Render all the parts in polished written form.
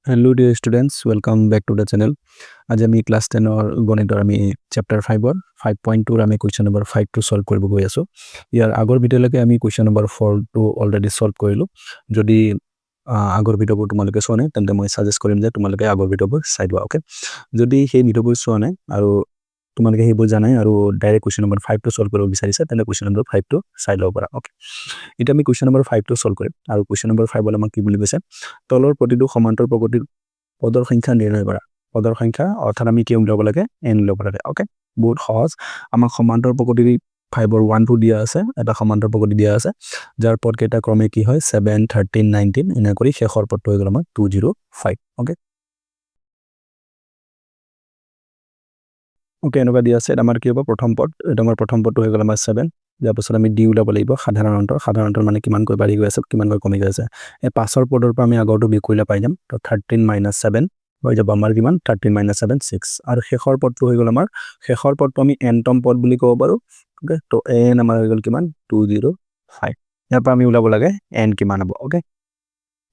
Hello dear students, welcome back to the channel. आज আমি class 10 और গণিতৰ আমি chapter 5 और 5.2 আমি question number 5 to solve কৰিব গৈ আছো। ইয়াৰ আগৰ ভিডিঅলৈকে আমি question number 4 to already solve কৰিলো। যদি আগৰ ভিডিঅবোৰ তোমালোকে চোৱা নাই তেন্তে মই সাজেষ্ট কৰিম যে তোমালোকে আগৰ ভিডিঅবোৰ চাই লোৱা, ওকে? যদি সেই ভিডিঅবোৰ চোৱা নাই আৰু তোমালোকে সেইবোৰ জানাই আৰু direct question number 5 to solve কৰিব বিচাৰিছা তেন্তে question number 5 to চাই লব পাৰা, ওকে? এটা আমি question number 5 to solve কৰিম আৰু question number 5 বলে আমাক কি বুলি কৈছে তলৰ প্ৰতিটো সমান্তৰ প্ৰকৃতিৰ পদৰ সংখ্যা নিৰ্ণয় কৰা পদৰ সংখ্যা অৰ্থাৎ আমি কি উলিয়াব লাগে n উলিয়াব লাগে, ওকে? বহুত সহজ আমাক সমান্তৰ প্ৰকৃতিৰ 5 or 1 2 দিয়া আছে এটা সমান্তৰ প্ৰকৃতি দিয়া আছে যাৰ পদ কেইটা ক্ৰমে কি হয় 7 13 19 এনে কৰি শেষৰ পদটো হৈ গল আমাৰ 205, ওকে? ওকে এনেকুৱা দিয়া আছে আমাৰ কি হ'ব প্ৰথম পদ এটা আমাৰ প্ৰথম পদটো হৈ গল আমাৰ 7 যাৰ পাছত আমি d উলাব লাগিব সাধাৰণ মানে কিমান কৈ বাঢ়ি গৈ আছে কিমান কৈ কমি গৈ আছে এই পাছৰ পদৰ পৰা আমি আগৰটো বিয়োগ কৰিলে পাই যাম তো 13 - 7 হৈ যাব আমাৰ কিমান 13 - 7 6 আৰু শেষৰ পদটো হৈ গল আমাৰ শেষৰ পদটো আমি n তম পদ বুলি ক'ব পাৰো, ওকে? তো n আমাৰ হৈ গল কিমান 205 ইয়াৰ পৰা আমি উলাব লাগে n কিমান হ'ব, ওকে?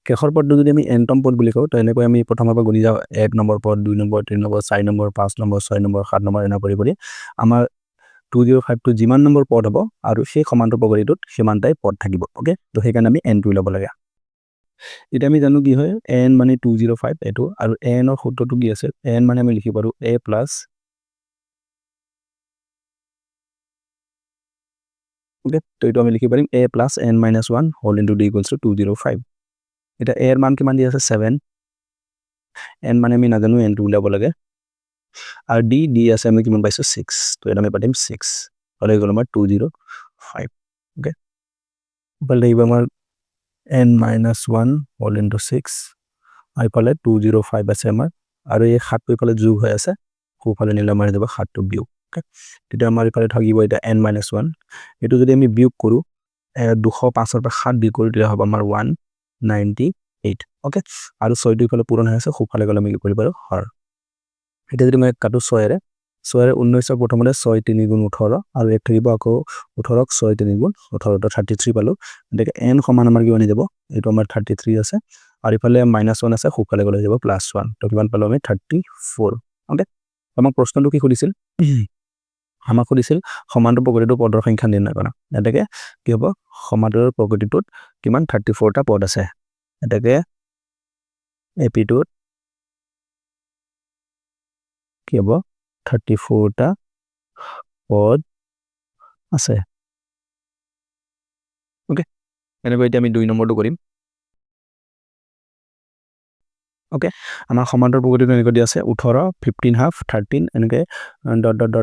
শেষৰ পদটো যদি আমি n তম পদ বুলি কওঁ তো এনেকৈ আমি প্ৰথমৰ পৰা গুনি যাওঁ 1 নম্বৰ পদ 2 number 3 number 4 number 5 number 6 number 7 number এনে কৰি আমাৰ 205 টো যিমান নম্বৰ পদ হ'ব আৰু সেই সমান্তৰ প্ৰকৃতিটোত সিমানটাই পদ থাকিব, ওকে? তো সেইকাৰণে আমি n টো ল'ব লাগে। এটা আমি জানো কি হয় n মানে 205 এটো আৰু n ৰ সূত্ৰটো কি আছে n মানে আমি লিখি পাৰো a প্লাস, ওকে? তো এটো আমি লিখি পাৰিম a plus n - 1 whole into d equals to 205 এটা a এর মান কিমান দি আছে 7 n মানে আমি নাজানো n টো উলিয়াব লাগে আর d আছে আমি কিমান পাইছো 6 তো এটা আমি পাতিম 6 হলে গল আমাৰ 205, ওকে? বলে এইবা আমাৰ n - 1 হোল ইনটু 6 আইফালে 205 আছে আমাৰ আৰু এই 7 টো ইফালে যোগ হৈ আছে সোফালে নিলে আমাৰ যাব 7 টো বিয়োগ, ওকে? তেতিয়া আমাৰ ইফালে থাকিব এটা n - 1 এটো যদি আমি বিয়োগ কৰো 205 ৰ পৰা 7 বিয়োগ কৰো তেতিয়া হ'ব আমাৰ 198, ওকে? আৰু 6 টো ইফালে পূৰণ হৈ আছে সোফালে গলে আমি কি কৰিব পাৰো হৰ এটা যদি মই কাটো 6 এৰে 19 ৰ প্ৰথমতে 6 3 গুণ 18 আৰু এক থাকিব আকৌ 18 ক 6 3 গুণ 18 তো 33 পালো দেখে n সমান আমাৰ কি বনি যাব এটো আমাৰ 33 আছে আৰু ইফালে -1 আছে সোফালে গলে যাব +1 তো কিমান পালো আমি 34, ওকে? আমাক প্ৰশ্নটো কি খুদিছিল আমাক খুদিছিল সমান্তৰ প্ৰকৃতিটোৰ পদৰ সংখ্যা নিৰ্ণয় কৰা এটাকে কি হ'ব সমান্তৰ প্ৰকৃতিটোত কিমান 34 টা পদ আছে এটাকে এপি টোত কি হ'ব 34 টা পদ আছে, ওকে? এনেকৈ এতিয়া আমি 2 নম্বৰটো কৰিম, ওকে? আমাৰ সমান্তৰ প্ৰকৃতিটো এনেকৈ দিয়া আছে 18 15 হাফ 13 এনেকৈ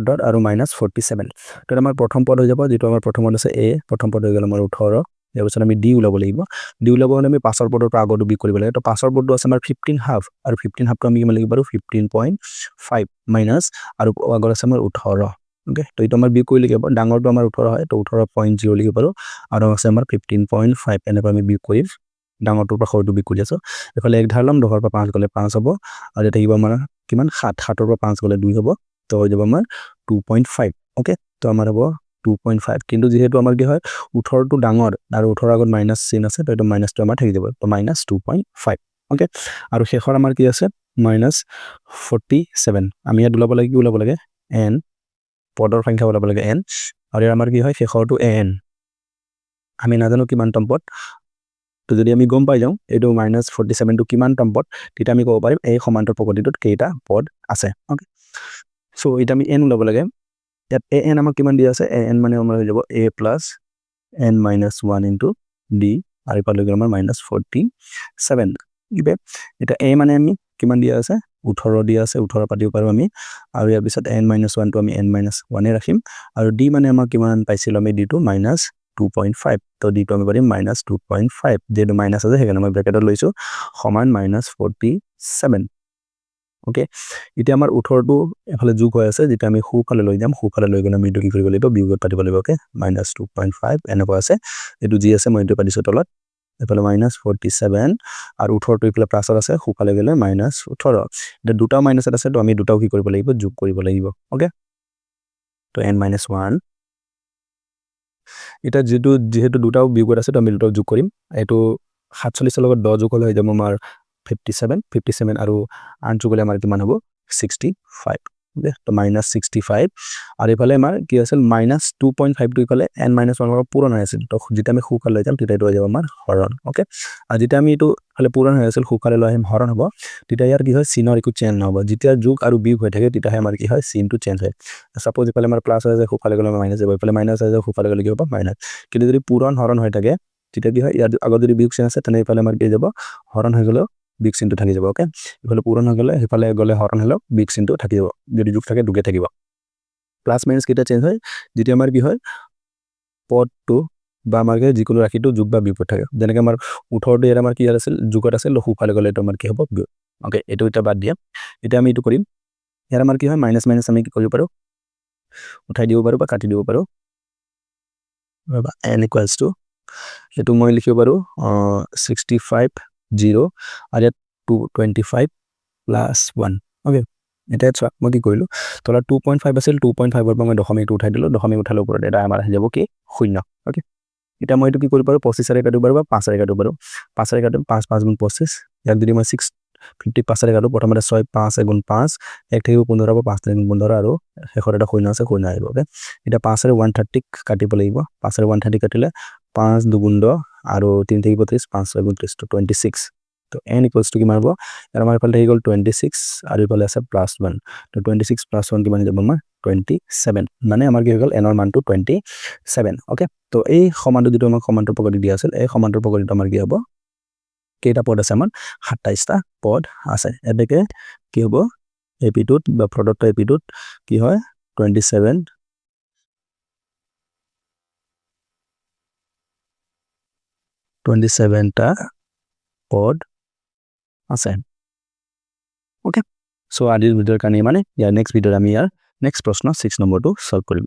ডট আৰু -47 তো আমাৰ প্ৰথম পদ হৈ যাব যেটো আমাৰ প্ৰথমত আছে a প্ৰথম পদ হৈ গল আমাৰ 18 ইয়াৰ পিছত আমি d উলাব লাগিব d উলাব হলে আমি পাছৰ পদৰ পৰা আগৰটো বিয়োগ কৰিব লাগে তো পাছৰ পদটো আছে আমাৰ 15 হাফ আৰু 15 হাফটো আমি কিমান লিখিব পাৰো 15.5 মাইনাস আৰু আগৰ আছে আমাৰ 18, ওকে? তো এটা আমাৰ বিয়োগ কৰিলে কি হ'ব ডাঙৰটো আমাৰ 18 হয় তো 18.0 লিখিব পাৰো আৰু আছে আমাৰ 15.5 এনেকৈ আমি বিয়োগ কৰিম ডাঙৰটোৰ পৰা সৰুটো বিয়োগ কৰি আছো এফালে 1 ধাৰলাম 10 ৰ পৰা 5 গলে 5 হ'ব আৰু এটা থাকিব আমাৰ কিমান 7 7 ৰ পৰা 5 গলে 2 হ'ব তো হৈ যাব আমাৰ 2.5, ওকে? তো আমাৰ হ'ব 2.5 কিন্তু যেহেতু আমাৰ কি হয় 18 টো ডাঙৰ আৰু 18 আগত মাইনাস চিন আছে তো এটা মাইনাসটো আমাৰ থাকি যাব তো -2.5, ওকে? আৰু শেষৰ আমাৰ কি আছে -47 আমি ইয়াত উলাব লাগে কি উলাব লাগে n পদৰ সংখ্যা উলাব লাগে n আৰু আমাৰ কি হয় শেষৰটো n আমি নাজানো কিমান তম পদ তো যদি আমি গম পাই যাও এটো -47 টো কিমান তম পদ তেতিয়া আমি ক'ব পাৰিম এই সমান্তৰ প্ৰকৃতিটোত কেইটা পদ আছে, ওকে? সো এটা আমি n উলাব লাগে ইয়াত an আমাক কিমান দিয়া আছে an মানে আমাৰ হৈ যাব a plus n - 1 into d আৰু ইফালে গল আমাৰ -47, ওকে? এটা a মানে আমি কিমান দিয়া আছে 18 দিয়া আছে 18 পাতিব পাৰো আমি আৰু ইয়াৰ পিছত n - 1 টো আমি n - 1 এ ৰাখিম আৰু d মানে আমাৰ কিমান পাইছিল আমি d টো -2.5 তো d টো আমি পাতিম -2.5 যেটো মাইনাস আছে সেইকাৰণে মই ব্ৰেকেটত লৈছো সমান -47, ওকে? এতিয়া আমাৰ 18 টো এফালে যোগ হৈ আছে যেটা আমি সোফালে লৈ যাম সোফালে লৈ গলে আমি এটো কি কৰিব লাগিব বিয়োগত পাতিব লাগিব, ওকে? -2.5 এনেকুৱা আছে এটো যি আছে মই এটো পাতিছো তলত এফালে -47 আৰু 18 টো ইফালে প্লাসত আছে সোফালে গলে -18 এটা দুটা মাইনাসত আছে তো আমি দুটাও কি কৰিব লাগিব যোগ কৰিব লাগিব, ওকে? তো n - 1 এটা যেহেতু দুটাও বিয়োগত আছে তো আমি দুটাও যোগ কৰিম এটো 47 ৰ লগত 10 যোগ হলে হৈ যাব আমাৰ 57 আৰু আনটো গ'লে আমাৰ কিমান হ'ব 65 ওকে তো -65 আৰু ইফালে আমাৰ কি আছিল -2.5 টো ইফালে n-1 লগত পূৰণ হৈ আছিল তো যেতিয়া আমি সোঁফালে লৈ যাম তেতিয়া এইটো হৈ যাব আমাৰ হৰণ ওকে আৰু যেতিয়া আমি এইটো ফালে পূৰণ হৈ আছিল সোঁফালে লৈ আহিম হৰণ হ'ব তেতিয়া ইয়াৰ কি হয় চিনৰ একো চেঞ্জ নহ'ব যেতিয়া যোগ আৰু বিয়োগ হৈ থাকে তেতিয়াহে আমাৰ কি হয় চিনটো চেঞ্জ হয় সাপোজ ইফালে আমাৰ প্লাস হৈ যায় সোঁফালে গ'লে মাইনাস যাব ইফালে মাইনাস হৈ যায় সোঁফালে গ'লে কি হ'ব মাইনাস কিন্তু যদি পূৰণ হৰণ হৈ থাকে তেতিয়া কি হয় ইয়াৰ আগত যদি বিয়োগ চিন আছে তেনে ইফালে আমাৰ কি যাব হৰণ হৈ গ'লেও বিয়োগ চিনটো থাকি যাব ওকে ইফালে পূৰণ হৈ গ'লে ইফালে গ'লে হৰণ হ'লেও বিয়োগ চিনটো থাকি যাব যদি যোগ থাকে দুগে থাকিব প্লাস মাইনাস কেইটা চেঞ্জ হয় যেতিয়া আমাৰ কি হয় পদটো বা আমাৰ যিকোনো ৰাশিটো যোগ বা বিয়োগ থাকে যেনেকৈ আমাৰ 18 ইয়াৰ আমাৰ কি আছিল যোগত আছিল সোঁফালে গ'লে এইটো আমাৰ কি হ'ব বিয়োগ ওকে এইটো এটা বাদ দিয়া এতিয়া আমি এইটো কৰিম ইয়াৰ আমাৰ কি হয় মাইনাস মাইনাস আমি কি কৰিব পাৰোঁ উঠাই দিব পাৰোঁ বা কাটি দিব পাৰোঁ n ইকুৱেলছ টু এইটো মই লিখিব পাৰোঁ 65 0 আৰু ইয়াত 225 প্লাছ 1 ওকে এতিয়া চোৱা মই কি কৰিলোঁ তলত 2.5 আছিল 2.5 পৰা মই দশমিকটো উঠাই দিলোঁ দশমিক উঠালে ওপৰত এটা আমাৰ আহি যাব কি 0 ওকে এতিয়া মই এইটো কি কৰিব পাৰোঁ 25 কাটিব পাৰোঁ বা 5 কাটিব পাৰোঁ 5 কাটিম 5 5 গুণ 25 ইয়াক যদি মই 655 কাটো প্ৰথমতে 6 5 গুণ 5 এক থাকিব 15 5 গুণ 15 আৰু শেষত এটা 0 আছে 0 আহিব ওকে এতিয়া 5 আৰু 130 কাটিব লাগিব 5 আৰু 130 কাটিলে 5 2 10 আৰু 3 থাকিব 30 5 6 গুণ 30 তো 26 তো n ইকুৱেলছ টু কিমান হ'ব আৰু আমাৰ ইফালে থাকি গ'ল 26 আৰু ইফালে আছে +1 তো 26 + 1 কিমান যাব আমাৰ 27 মানে আমাৰ কি হৈ গ'ল n ৰ মানটো 27 ওকে তো এই সমানটো যিটো আমাক সমান্তৰ প্ৰকৃতি দিয়া আছিল এই সমান্তৰ প্ৰকৃতিটো আমাৰ কি হ'ব কেইটা পদ আছে আমাৰ 27টা পদ আছে এবেকে কি হ'ব এপিটোত বা প্ৰদত্ত এপিটোত কি হয় 27টা পদ আছে ওকে সো আজিৰ ভিডিঅ'ৰ কাৰণে মানে ইয়াৰ নেক্সট ভিডিঅ'ত আমি ইয়াৰ নেক্সট প্ৰশ্ন 6 নম্বৰটো সলভ কৰিম